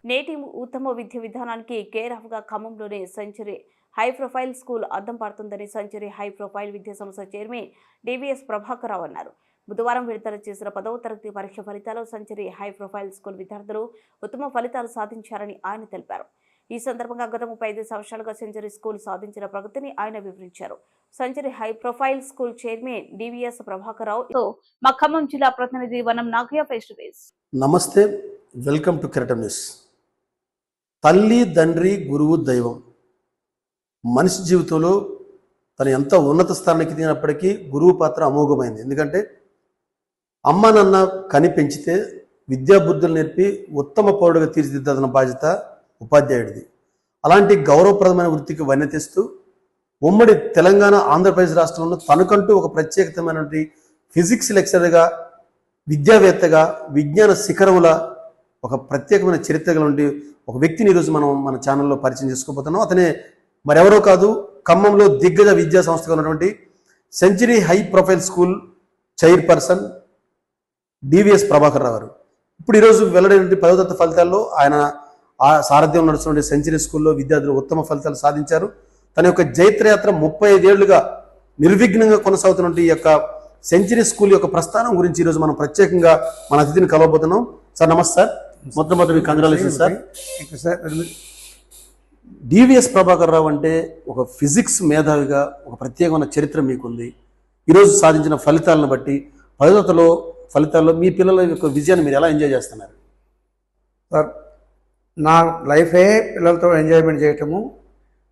నేటి ఉత్తమ విద్య విధానానికి కేర్ ఆఫ్గా ఖమ్మంలోని సెంచరీ హై ప్రొఫైల్ స్కూల్ అద్దం పడుతుందని సెంచరీ హై ప్రొఫైల్ విద్యా సంస్థ చైర్మన్ డివిఎస్ ప్రభాకర్ రావు అన్నారు. బుధవారం విడుదల చేసిన 10వ తరగతి పరీక్ష ఫలితాల్లో సెంచరీ హై ప్రొఫైల్ స్కూల్ విద్యార్థులు ఉత్తమ ఫలితాలు సాధించారని ఆయన తెలిపారు. ఈ సందర్భంగా గత 35 సంవత్సరాలుగా సెంచరీ స్కూల్ సాధించిన ప్రగతిని ఆయన వివరించారు. Century high profile school chairman DVS Prabhakar రావుతో మా ఖమ్మం జిల్లా ప్రతినిధి Vanam Nagaiah face to face. నమస్తే, వెల్కమ్ టు కిరటం న్యూస్. తల్లి, తండ్రి, గురువు, దైవం. మనిషి జీవితంలో తను ఎంత ఉన్నత స్థానానికి దిగినప్పటికీ గురువు పాత్ర అమోఘమైంది. ఎందుకంటే అమ్మ నాన్న కని పెంచితే విద్యాబుద్ధులు నేర్పి ఉత్తమ పౌరుడిగా తీర్చిదిద్దాల్సిన బాధ్యత ఉపాధ్యాయుడిది. అలాంటి గౌరవప్రదమైన వృత్తికి వన్నెతెస్తూ ఉమ్మడి తెలంగాణ, ఆంధ్రప్రదేశ్ రాష్ట్రంలో తనకంటూ ఒక ప్రత్యేకతమైనటువంటి ఫిజిక్స్ లెక్చరర్గా, విద్యావేత్తగా, విజ్ఞాన శిఖరముల ఒక ప్రత్యేకమైన చరిత్ర నుండి ఒక వ్యక్తిని ఈరోజు మనం మన ఛానల్లో పరిచయం చేసుకోబోతున్నాం. అతనే మరెవరో కాదు, ఖమ్మంలో దిగ్గజ విద్యా సంస్థగా ఉన్నటువంటి century high profile school chairperson DVS Prabhakar Rao గారు. ఇప్పుడు ఈరోజు వెల్లడైన 10వ తరగతి ఫలితాల్లో ఆయన ఆ సారథ్యం నడుస్తున్న సెంచరీ స్కూల్లో విద్యార్థులు ఉత్తమ ఫలితాలు సాధించారు. తన యొక్క జైత్రయాత్ర 35 ఏళ్లుగా నిర్విఘ్నంగా కొనసాగుతున్నటువంటి ఈ యొక్క సెంచరీ స్కూల్ యొక్క ప్రస్థానం గురించి ఈరోజు మనం ప్రత్యేకంగా మన అతిథిని కలవబోతున్నాం. సార్ నమస్తే సార్. మొట్టమొదటి కంగ్రాచులేషన్స్ సార్. డివిఎస్ ప్రభాకర్ రావు అంటే ఒక ఫిజిక్స్ మేధావిగా ఒక ప్రత్యేకమైన చరిత్ర మీకుంది. ఈరోజు సాధించిన ఫలితాలను బట్టి 10వ తరగతిలో ఫలితాల్లో మీ పిల్లల యొక్క విజయాన్ని మీరు ఎలా ఎంజాయ్ చేస్తున్నారు? సార్, నా లైఫే పిల్లలతో ఎంజాయ్మెంట్ చేయటము,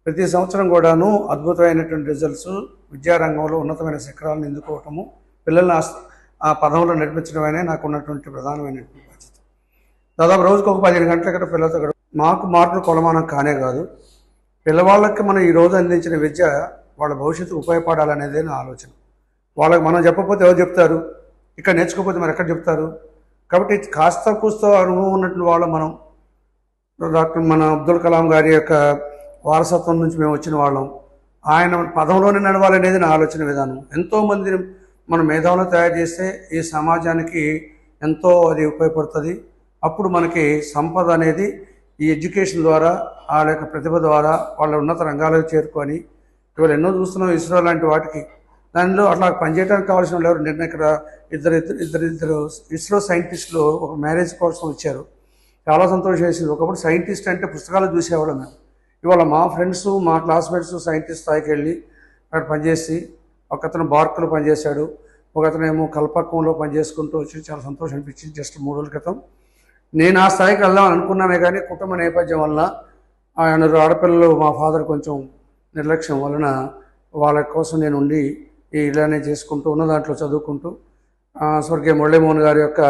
ప్రతి సంవత్సరం కూడాను అద్భుతమైనటువంటి రిజల్ట్స్, విద్యారంగంలో ఉన్నతమైన శిఖరాలను ఎన్నుకోవటము, పిల్లల్ని ఆ పదంలో నడిపించడమనే నాకు ఉన్నటువంటి ప్రధానమైనటువంటి బాధ్యత. దాదాపు రోజుకు ఒక 15 గంటల ఇక్కడ పిల్లలతో మాకు మార్కులు కొలమానం కానే కాదు, పిల్లవాళ్ళకి మనం ఈరోజు అందించిన విద్య వాళ్ళ భవిష్యత్తుకు ఉపయోగపడాలనేదే నా ఆలోచన. వాళ్ళకి మనం చెప్పకపోతే ఎవరు చెప్తారు? ఇక్కడ నేర్చుకోకపోతే మరి ఎక్కడ చెప్తారు? కాబట్టి కాస్త కూస్తో అనుభవం ఉన్నటువంటి వాళ్ళు మనం మన అబ్దుల్ కలాం గారి యొక్క వారసత్వం నుంచి మేము వచ్చిన వాళ్ళం. ఆయన పదంలోనే నడవాలనేది నా ఆలోచన విధానం. ఎంతోమందిని మన మేధావులను తయారు చేస్తే ఈ సమాజానికి ఎంతో అది ఉపయోగపడుతుంది. అప్పుడు మనకి సంపద అనేది ఈ ఎడ్యుకేషన్ ద్వారా, వాళ్ళ యొక్క ప్రతిభ ద్వారా వాళ్ళ ఉన్నత రంగాలకు చేరుకొని ఇవాళ ఎన్నో చూస్తున్నాం. ఇస్రో లాంటి వాటికి దానిలో అట్లా పనిచేయడానికి కావాల్సిన వాళ్ళు ఎవరు? నిన్న ఇక్కడ ఇద్దరు ఇస్రో సైంటిస్టులు ఒక మ్యారేజ్ కోసం వచ్చారు. చాలా సంతోషం వేసింది. ఒకప్పుడు సైంటిస్ట్ అంటే పుస్తకాలు చూసేవాళ్ళం మేము. ఇవాళ మా ఫ్రెండ్స్, మా క్లాస్మేట్స్ సైంటిస్ట్ స్థాయికి వెళ్ళి అక్కడ పనిచేసి, ఒకతను బార్కులో పనిచేశాడు, ఒకతను ఏమో కల్పకంలో పనిచేసుకుంటూ వచ్చి చాలా సంతోషం అనిపించింది. జస్ట్ 3 రోజుల క్రితం నేను ఆ స్థాయికి వెళ్దాం అనుకున్నానే కానీ కుటుంబ నేపథ్యం వలన, ఆయన ఆడపిల్లలు, మా ఫాదర్ కొంచెం నిర్లక్ష్యం వలన వాళ్ళ కోసం నేను ఉండి ఇలానే చేసుకుంటూ ఉన్న దాంట్లో చదువుకుంటూ స్వర్గీయ మురళీమోహన్ గారి యొక్క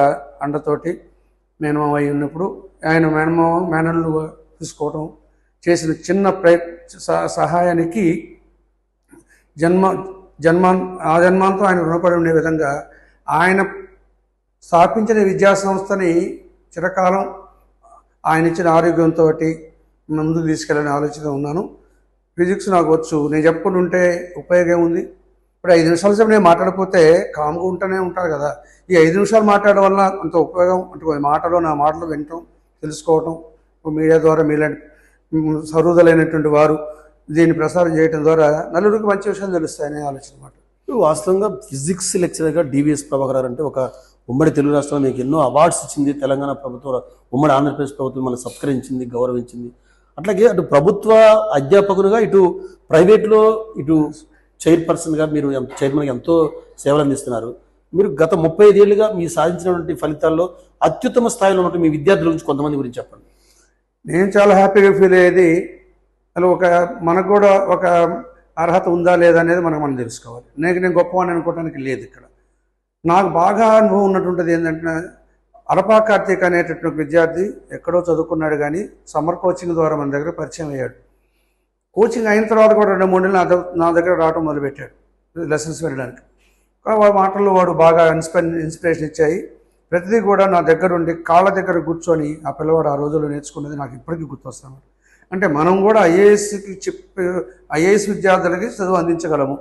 అండతోటి మేనమామ అయి ఉన్నప్పుడు ఆయన మేనల్ని తీసుకోవటం చేసిన చిన్న సహాయానికి జన్మాంతం ఆయన రుణపడి ఉండే విధంగా ఆయన స్థాపించిన విద్యా సంస్థని చిరకాలం ఆయన ఇచ్చిన ఆరోగ్యంతో ముందుకు తీసుకెళ్ళని ఆలోచన ఉన్నాను. ఫిజిక్స్ నాకు వచ్చు, నేను చెప్పుకుంటుంటే ఉపయోగం ఉంది. ఇప్పుడు 5 నిమిషాల సేపు నేను మాట్లాడకపోతే కామ్గా ఉంటూనే ఉంటారు కదా. ఈ 5 నిమిషాలు మాట్లాడడం వల్ల అంత ఉపయోగం అంటే నా మాటలు వినటం, తెలుసుకోవటం, మీడియా ద్వారా మీలాంటి సహృదయులైనటువంటి వారు దీన్ని ప్రసారం చేయడం ద్వారా నలుగురికి మంచి విషయాలు తెలుస్తాయనే ఆలోచన మాట. వాస్తవంగా ఫిజిక్స్ లెక్చరర్గా డివిఎస్ ప్రభాకర్ గారు అంటే ఒక ఉమ్మడి తెలుగు రాష్ట్రంలో మీకు ఎన్నో అవార్డ్స్ ఇచ్చింది. తెలంగాణ ప్రభుత్వం, ఉమ్మడి ఆంధ్రప్రదేశ్ ప్రభుత్వం మనం సత్కరించింది, గౌరవించింది. అట్లాగే అటు ప్రభుత్వ అధ్యాపకులుగా, ఇటు ప్రైవేట్లో, ఇటు చైర్పర్సన్గా మీరు చైర్మన్గా ఎంతో సేవలు అందిస్తున్నారు. మీరు గత 35 ఏళ్ళుగా మీరు సాధించినటువంటి ఫలితాల్లో అత్యుత్తమ స్థాయిలో ఉన్నటువంటి మీ విద్యార్థుల గురించి కొంతమంది గురించి చెప్పండి. నేను చాలా హ్యాపీగా ఫీల్ అయ్యేది, అలా మనకు కూడా ఒక అర్హత ఉందా లేదా అనేది మనం తెలుసుకోవాలి. నేను గొప్పవాడిని అనుకోవడానికి లేదు. ఇక్కడ నాకు బాగా అనుభవం ఉన్నటువంటిది ఏంటంటే, అరపా కార్తీక్ అనేటటువంటి విద్యార్థి ఎక్కడో చదువుకున్నాడు కానీ సమ్మర్ కోచింగ్ ద్వారా మన దగ్గర పరిచయం అయ్యాడు. కోచింగ్ అయిన తర్వాత కూడా 2-3 నెలలు నా దగ్గర రావడం మొదలుపెట్టాడు లెసన్స్ వెళ్ళడానికి. వాడి మాటల్లో వాడు బాగా ఇన్స్పిరేషన్ ఇచ్చాయి. ప్రతిదీ కూడా నా దగ్గర ఉండి కాళ్ళ దగ్గర కూర్చొని ఆ పిల్లవాడు ఆ రోజుల్లో నేర్చుకున్నది నాకు ఇప్పటికీ గుర్తొస్తాను. అంటే మనం కూడా ఐఏఎస్ విద్యార్థులకి చదువు అందించగలము.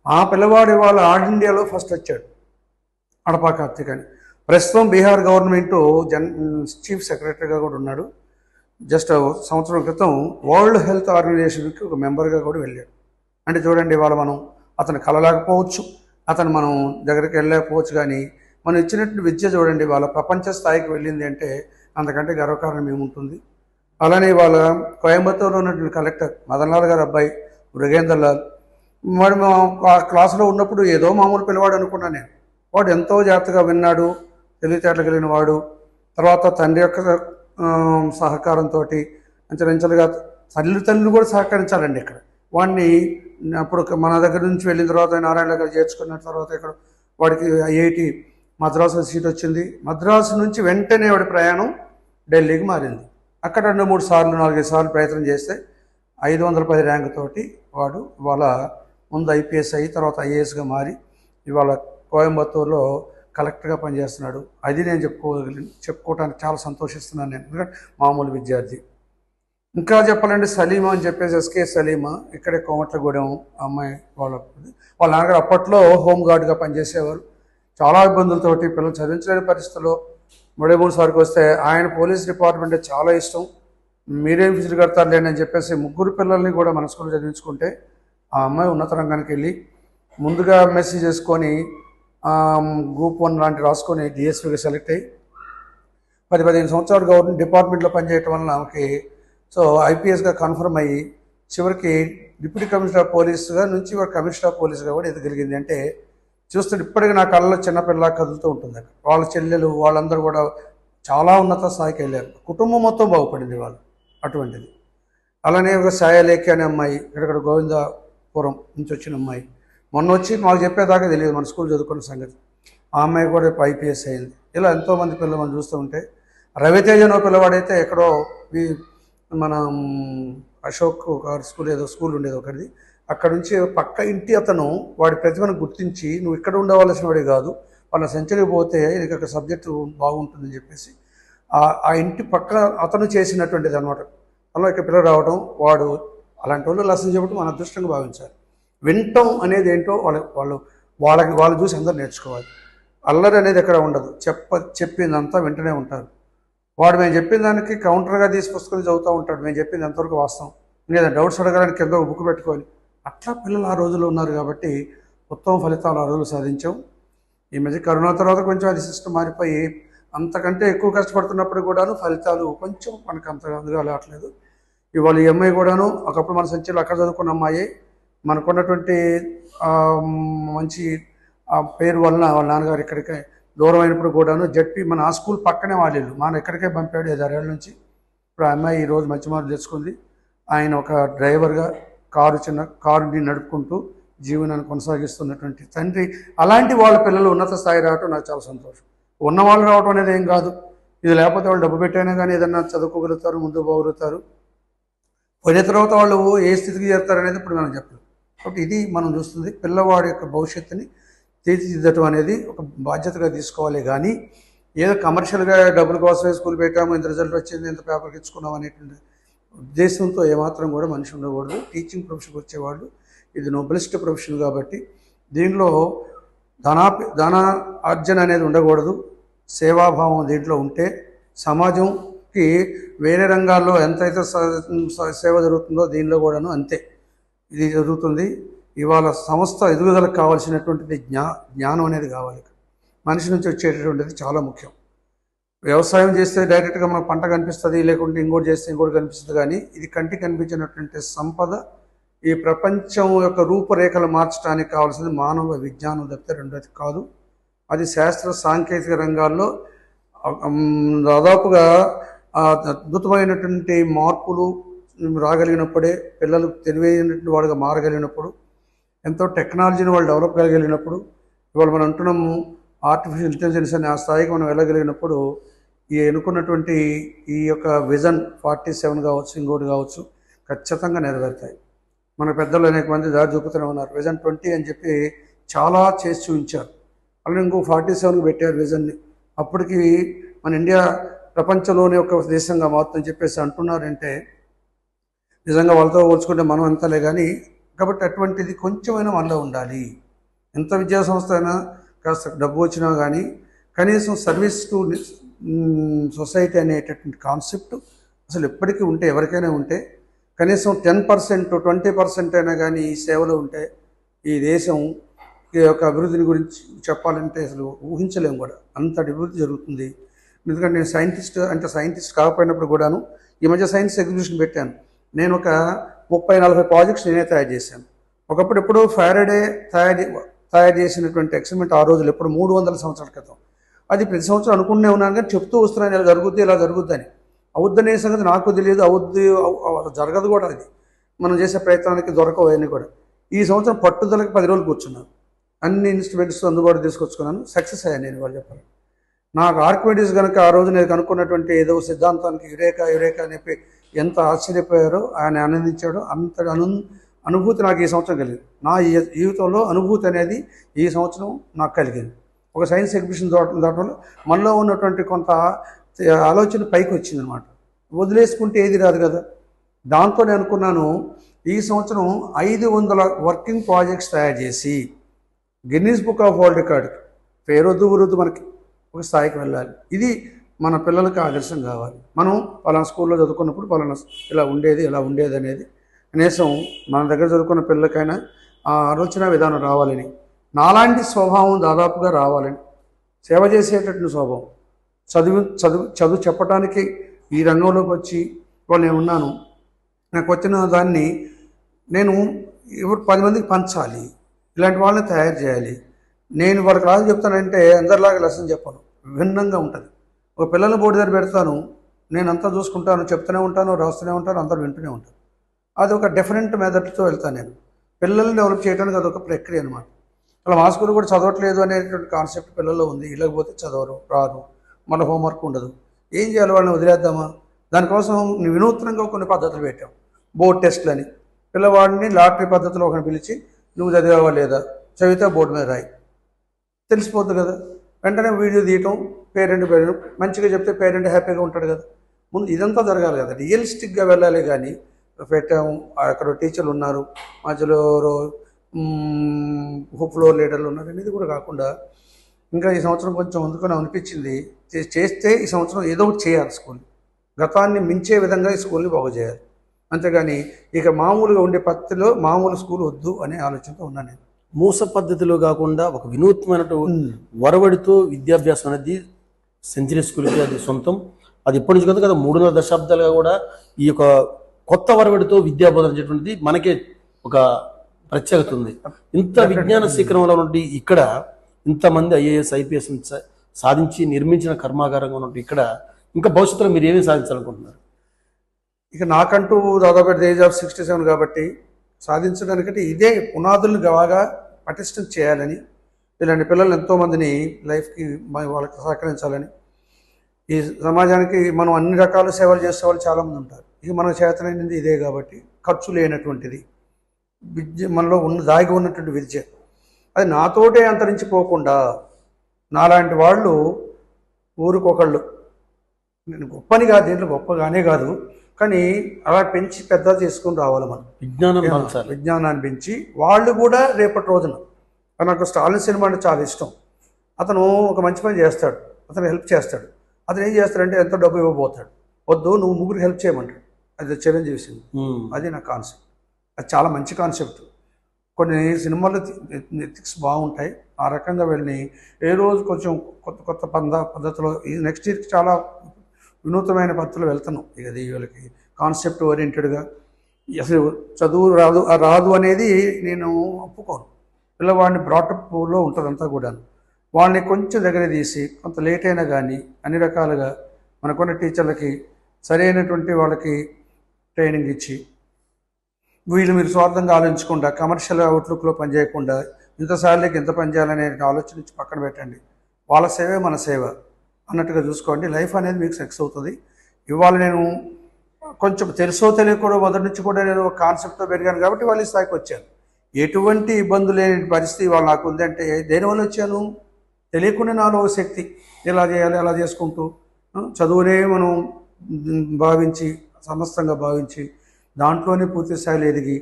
ఆ పిల్లవాడు ఇవాళ ఆల్ ఇండియాలో ఫస్ట్ వచ్చాడు, అడపా కార్తీక్ అని. ప్రస్తుతం బీహార్ గవర్నమెంట్ చీఫ్ సెక్రటరీగా కూడా ఉన్నాడు. జస్ట్ సంవత్సరం క్రితం వరల్డ్ హెల్త్ ఆర్గనైజేషన్కి ఒక మెంబర్గా కూడా వెళ్ళాడు. అంటే చూడండి, ఇవాళ మనం అతను కలలేకపోవచ్చు, అతను మనం దగ్గరికి వెళ్ళలేకపోవచ్చు, కానీ మనం ఇచ్చినట్టు విద్య చూడండి వాళ్ళ ప్రపంచ స్థాయికి వెళ్ళింది అంటే అంతకంటే గర్వకారణం ఏముంటుంది. అలానే వాళ్ళ కోయంబత్తూరులో ఉన్నటువంటి కలెక్టర్ మదన్ లాల్ గారి అబ్బాయి మృగేందర్ లాల్, వాడు ఆ క్లాసులో ఉన్నప్పుడు ఏదో మామూలు పిల్లవాడు అనుకున్నాను నేను. వాడు ఎంతో జాగ్రత్తగా విన్నాడు, తెలివితేటలు కలిగిన వాడు. తర్వాత తండ్రి యొక్క సహకారంతో అంచెలంచెలుగా తల్లిదండ్రులు కూడా సహకరించాలండి ఇక్కడ. వాడిని అప్పుడు మన దగ్గర నుంచి వెళ్ళిన తర్వాత నారాయణ దగ్గర చేర్చుకున్న తర్వాత ఇక్కడ వాడికి ఐఐటి మద్రాసు సీట్ వచ్చింది. మద్రాసు నుంచి వెంటనే వాడి ప్రయాణం ఢిల్లీకి మారింది. అక్కడ 2-3 సార్లు 4-5 సార్లు ప్రయత్నం చేస్తే 510 ర్యాంక్ తోటి వాడు ఇవాళ ముందు ఐపీఎస్ అయ్యి తర్వాత ఐఏఎస్గా మారి ఇవాళ కోయంబత్తూరులో కలెక్టర్గా పనిచేస్తున్నాడు. అది నేను చెప్పుకోవడానికి చాలా సంతోషిస్తున్నాను నేను, ఎందుకంటే మామూలు విద్యార్థి. ఇంకా చెప్పాలంటే సలీమా అని చెప్పేసి ఎస్కే సలీమా, ఇక్కడే కోమట్లగూడెం అమ్మాయి. వాళ్ళ నాన్నగారు అప్పట్లో హోంగార్డ్గా పనిచేసేవారు. చాలా ఇబ్బందులతోటి పిల్లలు చదివించలేని పరిస్థితుల్లో 3 సార్కి వస్తే ఆయన పోలీస్ డిపార్ట్మెంట్ చాలా ఇష్టం, మీరేం ఫీజులు కడతారు లేని అని చెప్పేసి 3 పిల్లల్ని కూడా మన స్కూల్లో చదివించుకుంటే ఆ అమ్మాయి ఉన్నత రంగానికి వెళ్ళి ముందుగా ఎంఎస్సీ చేసుకొని గ్రూప్ 1 లాంటి రాసుకొని డిఎస్పీగా సెలెక్ట్ అయ్యి 10-15 సంవత్సరాలు గవర్నమెంట్ డిపార్ట్మెంట్లో పనిచేయటం వలన ఆమెకి ఐపీఎస్గా కన్ఫర్మ్ అయ్యి చివరికి డిప్యూటీ కమిషనర్ ఆఫ్ పోలీసుగా నుంచి కమిషనర్ ఆఫ్ పోలీసుగా కూడా ఎదగలిగింది. అంటే చూస్తుంటే ఇప్పటికీ నా కళ్ళలో చిన్నపిల్ల కదులుతూ ఉంటుంది. వాళ్ళ చెల్లెలు వాళ్ళందరూ కూడా చాలా ఉన్నత స్థాయికి వెళ్ళారు. కుటుంబం మొత్తం బాగుపడింది వాళ్ళు అటువంటిది. అలానే ఒక సాయలేఖి అనే అమ్మాయి ఇక్కడ గోవిందాపురం నుంచి వచ్చిన అమ్మాయి మొన్న వచ్చి మాకు చెప్పేదాకా తెలియదు మన స్కూల్ చదువుకున్న సంగతి. ఆ అమ్మాయి కూడా ఐపీఎస్ అయింది. ఇలా ఎంతోమంది పిల్లలు మనం చూస్తూ ఉంటే రవితేజ అనే పిల్లవాడైతే ఎక్కడో మన అశోక్ గారి స్కూల్ ఏదో స్కూల్ ఉండేది ఒకటిది, అక్కడ నుంచి పక్క ఇంటి అతను వాడి ప్రతిభను గుర్తించి నువ్వు ఇక్కడ ఉండవలసిన వాడే కాదు, వాళ్ళ సెంచరీ పోతే నీకు అక్కడ సబ్జెక్టు బాగుంటుందని చెప్పేసి ఆ ఇంటి పక్క అతను చేసినటువంటిది అనమాట. అలా ఇక్కడ పిల్లలు రావడం, వాడు అలాంటి వాళ్ళు లెసన్ చెప్పడం మన అదృష్టంగా భావించాలి. వినటం అనేది ఏంటో వాళ్ళు చూసి అందరూ నేర్చుకోవాలి. అల్లరి అనేది ఎక్కడ ఉండదు, చెప్పిందంతా వింటూనే ఉంటారు. వాడు మేము చెప్పిన దానికి కౌంటర్గా తీసి పుస్తకాలు చదువుతూ ఉంటాడు, మేము చెప్పింది ఎంతవరకు వాస్తవం, లేదా డౌట్స్ అడగడానికి కింద బుక్ పెట్టుకొని అట్లా పిల్లలు ఆ రోజుల్లో ఉన్నారు కాబట్టి ఉత్తమ ఫలితాలు ఆ రోజులు సాధించాం. ఈ మధ్య కరోనా తర్వాత కొంచెం అది సిస్టమ్ మారిపోయి అంతకంటే ఎక్కువ కష్టపడుతున్నప్పుడు కూడాను ఫలితాలు కొంచెం మనకు అంతగా అందుగా రావట్లేదు. ఇవాళ ఈ అమ్మాయి కూడాను ఒకప్పుడు మన సంచలు అక్కడ చదువుకున్న అమ్మాయి మనకున్నటువంటి మంచి పేరు వలన వాళ్ళ నాన్నగారు ఇక్కడికే దూరం అయినప్పుడు కూడాను జడ్పీ మన ఆ స్కూల్ పక్కనే వాళ్ళు మన ఎక్కడికే పంపాడు 5-6 ఏళ్ళ నుంచి. ఇప్పుడు ఆ అమ్మాయి ఈరోజు మంచి మార్కులు తెచ్చుకుంది. ఆయన ఒక డ్రైవర్గా చిన్న కారుని నడుపుకుంటూ జీవనాన్ని కొనసాగిస్తున్నటువంటి తండ్రి. అలాంటి వాళ్ళ పిల్లలు ఉన్నత స్థాయి రావటం నాకు చాలా సంతోషం. ఉన్నవాళ్ళు రావటం అనేది ఏం కాదు, ఇది లేకపోతే వాళ్ళు డబ్బు పెట్టైనా కానీ ఏదన్నా చదువుకోగలుగుతారు, ముందుకు పోగలుగుతారు. పోయిన తర్వాత వాళ్ళు ఏ స్థితికి చేరుతారు అనేది ఇప్పుడు మనం చెప్పలేం. కాబట్టి ఇది మనం చూస్తుంది పిల్లవాడి యొక్క భవిష్యత్తుని తీర్చిదిద్దటం అనేది ఒక బాధ్యతగా తీసుకోవాలి. కానీ ఏదో కమర్షియల్గా డబ్బుల కోసమే స్కూల్ పెట్టాము, ఇంత రిజల్ట్ వచ్చింది, ఇంత పేపర్కి ఇచ్చుకున్నాం అనేటువంటి ఉద్దేశంతో ఏమాత్రం కూడా మనిషి ఉండకూడదు. టీచింగ్ ప్రొఫెషన్కి వచ్చేవాళ్ళు ఇది నోబెలిస్ట్ ప్రొఫెషన్ కాబట్టి దీనిలో ధన ఆర్జన అనేది ఉండకూడదు. సేవాభావం దీంట్లో ఉంటే సమాజంకి వేరే రంగాల్లో ఎంతైతే సేవ జరుగుతుందో దీనిలో కూడాను అంతే ఇది జరుగుతుంది. ఇవాళ సంస్థ ఎదుగుదలకు కావాల్సినటువంటిది జ్ఞానం అనేది కావాలి. మనిషి నుంచి వచ్చేటటువంటిది చాలా ముఖ్యం. వ్యవసాయం చేస్తే డైరెక్ట్గా మనకు పంట కనిపిస్తుంది, లేకుంటే ఇంకోటి చేస్తే ఇంకోటి కనిపిస్తుంది. కానీ ఇది కంటికి కనిపించినటువంటి సంపద ఈ ప్రపంచం యొక్క రూపురేఖలు మార్చడానికి కావాల్సింది మానవ విజ్ఞానం తప్పితే రెండోది కాదు. అది శాస్త్ర సాంకేతిక రంగాల్లో దాదాపుగా అద్భుతమైనటువంటి మార్పులు రాగలిగినప్పుడే పిల్లలు తెలివైనటువంటి వాడుగా మారగలిగినప్పుడు, ఎంతో టెక్నాలజీని వాళ్ళు డెవలప్ కాగలిగినప్పుడు, ఇవాళ మనం అంటున్నాము ఆర్టిఫిషియల్ ఇంటెలిజెన్స్ అనే ఆ స్థాయికి మనం వెళ్ళగలిగినప్పుడు ఈ ఎన్నుకున్నటువంటి ఈ యొక్క విజన్ 47 కావచ్చు, ఇంకోటి కావచ్చు ఖచ్చితంగా నెరవేరుతాయి. మన పెద్దలు అనేక మంది దారి చూపుతూనే ఉన్నారు. విజన్ 20 అని చెప్పి చాలా చేసి చూపించారు. అలానే ఇంకో 47కి పెట్టారు విజన్ని. అప్పటికి మన ఇండియా ప్రపంచంలోనే ఒక దేశంగా మారుతుందని చెప్పేసి అంటున్నారంటే నిజంగా వాళ్ళతో పోల్చుకుంటే మనం అంతలే. కానీ కాబట్టి అటువంటిది కొంచెమైనా మనలో ఉండాలి. ఎంత విద్యా సంస్థ అయినా కాస్త డబ్బు వచ్చినా కానీ కనీసం సర్వీస్ టు సొసైటీ అనేటటువంటి కాన్సెప్ట్ అసలు ఎప్పటికీ ఉంటే, ఎవరికైనా ఉంటే కనీసం 10%, 20% అయినా కానీ ఈ సేవలో ఉంటే ఈ దేశం ఈ యొక్క అభివృద్ధిని గురించి చెప్పాలంటే అసలు ఊహించలేము కూడా. అంతటి అభివృద్ధి జరుగుతుంది. ఎందుకంటే నేను సైంటిస్ట్ కాకపోయినప్పుడు కూడాను ఈ మధ్య సైన్స్ ఎగ్జిబిషన్ పెట్టాను. నేను ఒక 30-40 ప్రాజెక్ట్స్ నేనే తయారు చేశాను. ఒకప్పుడు ఎప్పుడో ఫారడే తయారు చేసినటువంటి ఎక్స్పెరిమెంట్ ఆ రోజులు ఎప్పుడు 300 సంవత్సరాల క్రితం. అది ప్రతి సంవత్సరం అనుకుంటూనే ఉన్నాను, కానీ చెప్తూ వస్తున్నాను ఇలా జరుగుద్ది ఇలా జరుగుద్దని. అవుద్దనే సంగతి నాకు తెలియదు, జరగదు కూడా. అది మనం చేసే ప్రయత్నానికి దొరకవు అవన్నీ కూడా. ఈ సంవత్సరం పట్టుదలకి 10 రోజులు కూర్చున్నాను, అన్ని ఇన్స్ట్రుమెంట్స్ అందుబాటు తీసుకొచ్చుకున్నాను, సక్సెస్ అయ్యాను నేను. వాళ్ళు చెప్పాలి నాకు ఆర్కిమిడీస్ కనుక ఆ రోజు నేను కనుక్కున్నటువంటి ఏదో సిద్ధాంతానికి యురేకా అని చెప్పి ఎంత ఆశ్చర్యపోయారో, ఆయన ఆనందించాడో అంత అనుభూతి నాకు ఈ సంవత్సరం కలిగింది. నా జీవితంలో అనుభూతి అనేది ఈ సంవత్సరం నాకు కలిగింది. ఒక సైన్స్ ఎగ్జిబిషన్ దాటంలో మనలో ఉన్నటువంటి కొంత ఆలోచన పైకి వచ్చింది అనమాట. వదిలేసుకుంటే ఏది రాదు కదా. దాంతో నేను అనుకున్నాను ఈ సంవత్సరం 500 వర్కింగ్ ప్రాజెక్ట్స్ తయారు చేసి Guinness book of world record పేరొద్దు మనకి ఒక స్థాయికి వెళ్ళాలి. ఇది మన పిల్లలకి ఆదర్శం కావాలి. మనం పలానా స్కూల్లో చదువుకున్నప్పుడు పలానా ఇలా ఉండేది అనేది కనీసం మన దగ్గర చదువుకున్న పిల్లలకైనా ఆ ఆలోచన విధానం రావాలని, నాలాంటి స్వభావం దాదాపుగా రావాలని, సేవ చేసేటటువంటి స్వభావం, చదువు చెప్పడానికి ఈ రంగంలోకి వచ్చి వాళ్ళు నేను ఉన్నాను. నాకు వచ్చిన దాన్ని నేను 10 మందికి పంచాలి, ఇలాంటి వాళ్ళని తయారు చేయాలి. నేను వాళ్ళకి రాజు చెప్తానంటే అందరిలాగా లెసన్ చెప్పను, విభిన్నంగా ఉంటుంది. ఒక పిల్లల బోర్డు దగ్గర పెడతాను, నేను అంతా చూసుకుంటాను, చెప్తూనే ఉంటాను, రాస్తూనే ఉంటాను, అందరూ వింటూనే ఉంటాను. అది ఒక డిఫరెంట్ మెథడ్తో వెళ్తాను నేను. పిల్లల్ని డెవలప్ చేయడానికి అదొక ప్రక్రియ అనమాట. అలా మా స్కూల్ కూడా చదవట్లేదు అనేటువంటి కాన్సెప్ట్ పిల్లల్లో ఉంది. ఇళ్ళకపోతే చదవరు, రాదు, మన హోంవర్క్ ఉండదు, ఏం చేయాలి వాళ్ళని వదిలేద్దామా? దానికోసం వినూత్నంగా కొన్ని పద్ధతులు పెట్టాం. బోర్డ్ టెస్ట్లని, పిల్లవాడిని లాటరీ పద్ధతిలో ఒకరిని పిలిచి నువ్వు చదివావా లేదా, చదివితే బోర్డు మీద రాయి, తెలిసిపోద్ది కదా. వెంటనే వీడియో తీయటం, పేరెంట్ మంచిగా చెప్తే పేరెంట్ హ్యాపీగా ఉంటాడు కదా. ముందు ఇదంతా జరగాలి కదా, రియలిస్టిక్గా వెళ్ళాలి. కానీ పెట్టాము, అక్కడ టీచర్లు ఉన్నారు, మధ్యలో ఫ్లోర్ లీడర్లు ఉన్నారు అనేది కూడా కాకుండా ఇంకా ఈ సంవత్సరం కొంచెం అందుకని అనిపించింది, చేస్తే ఈ సంవత్సరం ఏదో ఒకటి చేయాలి. స్కూల్ గతాన్ని మించే విధంగా ఈ స్కూల్ని బాగు చేయాలి. అంతేగాని ఇక మామూలుగా ఉండే పద్ధతిలో మామూలు స్కూల్ వద్దు అనే ఆలోచనతో ఉన్నాను నేను. మూస పద్ధతిలో కాకుండా ఒక వినూత్నమైన వరవడితో విద్యాభ్యాసం అనేది సెంచరీ స్కూల్కి అది సొంతం. అది ఇప్పటి నుంచి కదా 3.5 దశాబ్దాలుగా కూడా ఈ యొక్క కొత్త వరవడితో విద్యాబోధన అనేటువంటిది మనకే ఒక ప్రత్యేకత ఉంది. ఇంత విజ్ఞాన శిఖరంలో నుండి ఇక్కడ ఇంతమంది IAS IPS సాధించి నిర్మించిన కర్మాగారంగా ఉన్నట్టు ఇక్కడ ఇంకా భవిష్యత్తులో మీరు ఏమేమి సాధించాలనుకుంటున్నారు? ఇక నాకంటూ దాదాపు ఏజ్ ఆఫ్ 67 కాబట్టి సాధించడానికంటే ఇదే పునాదులు బాగా పటిష్టం చేయాలని, ఇలాంటి పిల్లలు ఎంతోమందిని లైఫ్కి వాళ్ళకి సహకరించాలని, ఈ సమాజానికి మనం అన్ని రకాల సేవలు చేసే వాళ్ళు చాలామంది ఉంటారు. ఇక మన చేతనైనది ఇదే కాబట్టి ఖర్చు లేనటువంటిది విద్య, మనలో దాగి ఉన్నటువంటి విద్య, అది నాతోటే అంతరించిపోకుండా నాలాంటి వాళ్ళు ఊరికొకళ్ళు, నేను గొప్పని కాదు, దీంట్లో గొప్పగానే కాదు, కానీ అలా పెంచి పెద్ద చేసుకుని రావాలి మనం. విజ్ఞానాన్ని పెంచి వాళ్ళు కూడా రేపటి రోజున, నాకు స్టాలిన్ సినిమా అంటే చాలా ఇష్టం. అతను ఒక మంచి పని చేస్తాడు, అతను హెల్ప్ చేస్తాడు. అతను ఏం చేస్తాడంటే ఎంతో డబ్బు ఇవ్వబోతాడు, వద్దు నువ్వు ముగ్గురికి హెల్ప్ చేయమంటాడు. అది చిరంజీవి సినిమా, అది నా కాన్సెప్ట్. అది చాలా మంచి కాన్సెప్ట్. కొన్ని సినిమాలు ఎథిక్స్ బాగుంటాయి. ఆ రకంగా వెళ్ళి ఏ రోజు కొంచెం కొత్త పద్ధతిలో ఈ నెక్స్ట్ ఇయర్కి చాలా వినూతమైన పద్ధతిలో వెళ్తాను. ఇక అది వీళ్ళకి కాన్సెప్ట్ ఓరియంటెడ్గా, అసలు చదువు రాదు అనేది నేను ఒప్పుకోను. పిల్లవాడిని బ్రాటప్లో ఉంటుందంతా కూడా. వాళ్ళని కొంచెం దగ్గర తీసి కొంత లేట్ అయినా కానీ అన్ని రకాలుగా మనకున్న టీచర్లకి సరైనటువంటి వాళ్ళకి ట్రైనింగ్ ఇచ్చి, వీళ్ళు మీరు స్వార్థంగా ఆలోచించకుండా కమర్షియల్ అవుట్లుక్లో పనిచేయకుండా ఇంత శాలరీకి ఎంత పనిచేయాలనే ఆలోచన ఇచ్చి పక్కన పెట్టండి. వాళ్ళ సేవే మన సేవ అన్నట్టుగా చూసుకోండి. లైఫ్ అనేది మీకు సక్సెస్ అవుతుంది. ఇవాళ నేను కొంచెం తెలుసో తెలియకూడదు మొదటి నుంచి కూడా నేను ఒక కాన్సెప్ట్తో పెరిగాను కాబట్టి వాళ్ళ స్థాయికి వచ్చాను. ఎటువంటి ఇబ్బంది లేని పరిస్థితి వాళ్ళు నాకు ఉందంటే దేనివల్ల వచ్చాను, తెలియకుండా నాలో శక్తి, ఎలా చేయాలి అలా చేసుకుంటూ చదువునే మనం భావించి సమస్తంగా భావించి దాంట్లోనే పూర్తి స్థాయిలో ఎదిగి,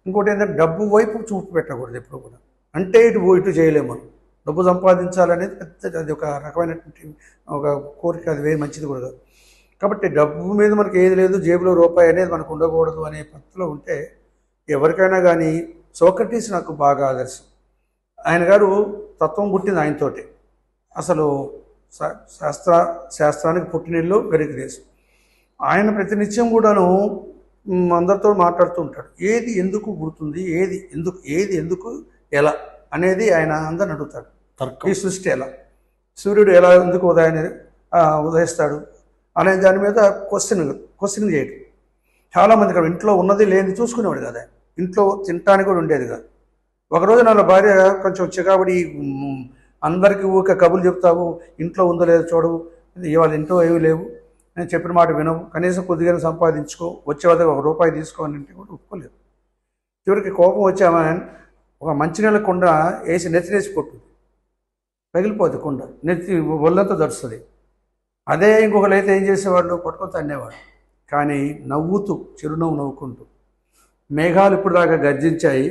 ఇంకోటి ఏంటంటే డబ్బు వైపు చూపు పెట్టకూడదు ఎప్పుడు కూడా. అంటే ఇటు చేయలేము మనం. డబ్బు సంపాదించాలనేది పెద్ద, అది ఒక రకమైనటువంటి ఒక కోరిక, అది వేరే మంచిది కూడా. కాబట్టి డబ్బు మీద మనకి ఏది లేదు, జేబులో రూపాయి అనేది మనకు ఉండకూడదు అనే పద్ధతిలో ఉంటే ఎవరికైనా కానీ సోక్రటీస్ నాకు బాగా ఆదర్శం. ఆయన గారు తత్వం పుట్టింది ఆయనతోటి. అసలు శాస్త్రానికి పుట్టినిల్లు గ్రీకు దేశం. ఆయన ప్రతినిత్యం కూడాను అందరితో మాట్లాడుతూ ఉంటాడు. ఏది ఎందుకు పుడుతుంది, ఏది ఎందుకు ఎలా అనేది ఆయన అందరిని అడుగుతాడు. ఈ సృష్టి ఎలా, సూర్యుడు ఎలా ఎందుకు ఉదయిస్తాడు అనే దాని మీద క్వశ్చన్ చేయడం. చాలామంది ఇక్కడ ఇంట్లో ఉన్నది లేని చూసుకునేవాడు కదా, ఇంట్లో తినటానికి కూడా ఉండేది కాదు. ఒకరోజు నా భార్య కొంచెం చికాబడి, అందరికీ ఊరికే కబుర్లు చెప్తావు, ఇంట్లో ఉందో లేదో చూడవు, ఇవాళ ఇంట్లో ఏమీ లేవు, నేను చెప్పిన మాట వినవు, కనీసం కొద్దిగా సంపాదించుకో, వచ్చే వద్ద ₹1 తీసుకోవాలంటే కూడా ఒప్పుకోలేదు. చివరికి కోపం వచ్చామా, ఒక మంచినీళ్ళ కుండ వేసి నెత్తినేసి కొట్టుంది, పగిలిపోతుంది కుండ, నెత్తి ఒళ్ళంతా దడుస్తుంది. అదే ఇంకొకరు అయితే ఏం చేసేవాళ్ళు, పట్టుకొని తన్నేవాడు. కానీ నవ్వుతూ, చిరునవ్వు నవ్వుకుంటూ, మేఘాలు ఇప్పుడు దాకా గర్జించాయి,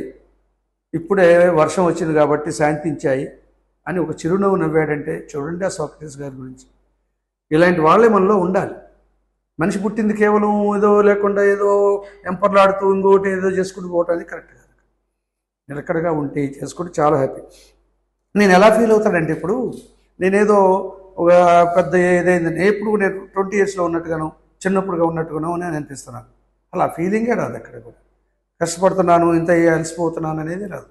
ఇప్పుడే వర్షం వచ్చింది కాబట్టి శాంతించాయి అని ఒక చిరునవ్వు నవ్వాడంటే చూడండి ఆ సోక్రటీస్ గారి గురించి. ఇలాంటి వాళ్ళే మనలో ఉండాలి. మనిషి పుట్టింది కేవలం ఏదో లేకుండా ఏదో ఎంపర్లాడుతూ ఇంకోటి ఏదో చేసుకుంటూ పోవటానికి కరెక్ట్ కాదు. నిలకడగా ఉంటే చేసుకుంటే చాలా హ్యాపీ. నేను ఎలా ఫీల్ అవుతానంటే, ఇప్పుడు నేనేదో ఒక పెద్ద ఏదైందని ఎప్పుడు నేను 20 yearsలో ఉన్నట్టుగాను, చిన్నప్పుడుగా ఉన్నట్టుగాను నేను అనిపిస్తున్నాను. అలా ఫీలింగే రాదు ఎక్కడ కూడా. కష్టపడుతున్నాను, ఇంత అలసిపోతున్నాను అనేది రాదు.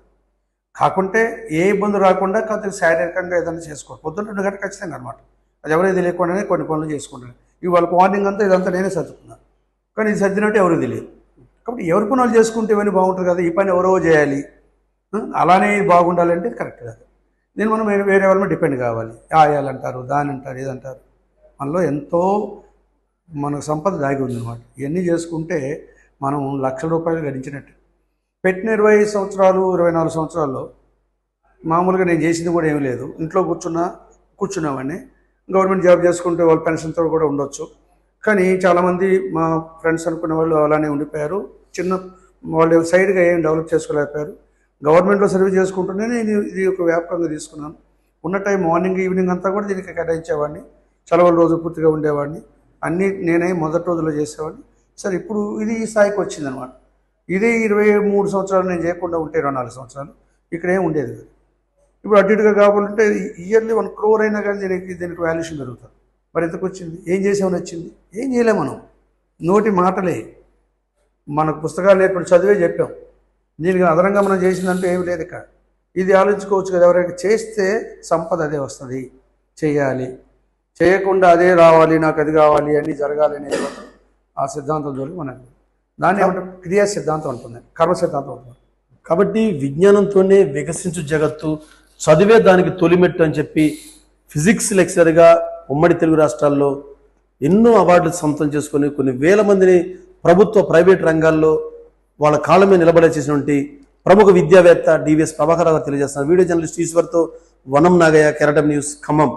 కాకుంటే ఏ ఇబ్బంది రాకుండా కాకపోతే శారీరకంగా ఏదైనా చేసుకోవాలి. పొద్దున్న 2 గంటలు ఖచ్చితంగా అనమాట. అది ఎవరికి తెలియకుండానే కొన్ని పనులు చేసుకుంటాను. ఇవాళ మార్నింగ్ అంతా ఇదంతా నేనే సర్దుకున్నాను, కానీ ఇది సర్దినట్టు ఎవరికి తెలియదు. కాబట్టి ఎవరి పనులు చేసుకుంటే ఇవన్నీ బాగుంటుంది కదా, ఈ పని ఎవరో చేయాలి, అలానే బాగుండాలంటే కరెక్ట్ కాదు. మనం వేరే వాళ్ళ మీద డిపెండ్ కావాలి. ఆయాలంటారు, దాని అంటారు, ఇదంటారు. మనలో ఎంతో మనకు సంపద దాగి ఉందన్నమాట. ఇవన్నీ చేసుకుంటే మనం ₹1,00,000 గడించినట్టు. పెట్టిన 25 సంవత్సరాలు 24 సంవత్సరాల్లో మామూలుగా నేను చేసింది కూడా ఏమీ లేదు. ఇంట్లో కూర్చున్నామని గవర్నమెంట్ జాబ్ చేసుకుంటే వాళ్ళ పెన్షన్తో కూడా ఉండొచ్చు. కానీ చాలామంది మా ఫ్రెండ్స్ అనుకునే వాళ్ళు అలానే ఉండిపోయారు. వాళ్ళు సైడ్గా ఏం డెవలప్ చేసుకోలేకపోయారు. గవర్నమెంట్లో సర్వీస్ చేసుకుంటూనే నేను ఇది ఒక వ్యాపకంగా తీసుకున్నాను. ఉన్న టైం మార్నింగ్ ఈవినింగ్ అంతా కూడా దీనికి కేటాయించేవాడిని. సెలవుల రోజు పూర్తిగా ఉండేవాడిని. అన్నీ నేనే మొదటి రోజుల్లో చేసేవాడిని. సరే, ఇప్పుడు ఇది ఈ స్థాయికి వచ్చిందనమాట. ఇదే 23 సంవత్సరాలు నేను చేయకుండా ఉంటే 24 సంవత్సరాలు ఇక్కడ ఏం ఉండేది కాదు. ఇప్పుడు అటు ఇటుగా కావాలంటే ఇయర్లీ 1 crore అయినా కానీ దీనికి వాల్యుయేషన్ పెరుగుతుంది. మరి ఎంతకు వచ్చింది, ఏం చేసామని వచ్చింది, ఏం చేయలేము. మనం నోటి మాటలే, మనకు పుస్తకాలు నేర్పడి చదివే చెప్పాం. దీనికి అదనంగా మనం చేసిందంటే ఏమి లేదు ఇక్కడ. ఇది ఆలోచించుకోవచ్చు కదా, ఎవరైనా చేస్తే సంపద అదే వస్తుంది. చేయాలి, చేయకుండా అదే రావాలి, నాకు అది కావాలి, అన్నీ జరగాలి అనేది ఆ సిద్ధాంతం జోలికి మనకు దాన్ని ఏమంటారు, క్రియా సిద్ధాంతం ఉంటుంది, కర్మ సిద్ధాంతం ఉంటుంది. కాబట్టి విజ్ఞానంతోనే వికసించు జగత్తు, చదివే దానికి తొలిమెట్టు అని చెప్పి ఫిజిక్స్ లెక్చరర్గా ఉమ్మడి తెలుగు రాష్ట్రాల్లో ఎన్నో అవార్డులు సొంతం చేసుకొని కొన్ని వేల మందిని ప్రభుత్వ ప్రైవేట్ రంగాల్లో వాళ్ళ కాళ్ళ మీద నిలబడే చేసినటువంటి ప్రముఖ విద్యావేత్త డివిఎస్ ప్రభాకర్ రావు తెలియజేస్తున్నారు. వీడియో జర్నలిస్ట్ ఈశ్వర్తో వనం నాగయ్య, కెరటం న్యూస్, ఖమ్మం.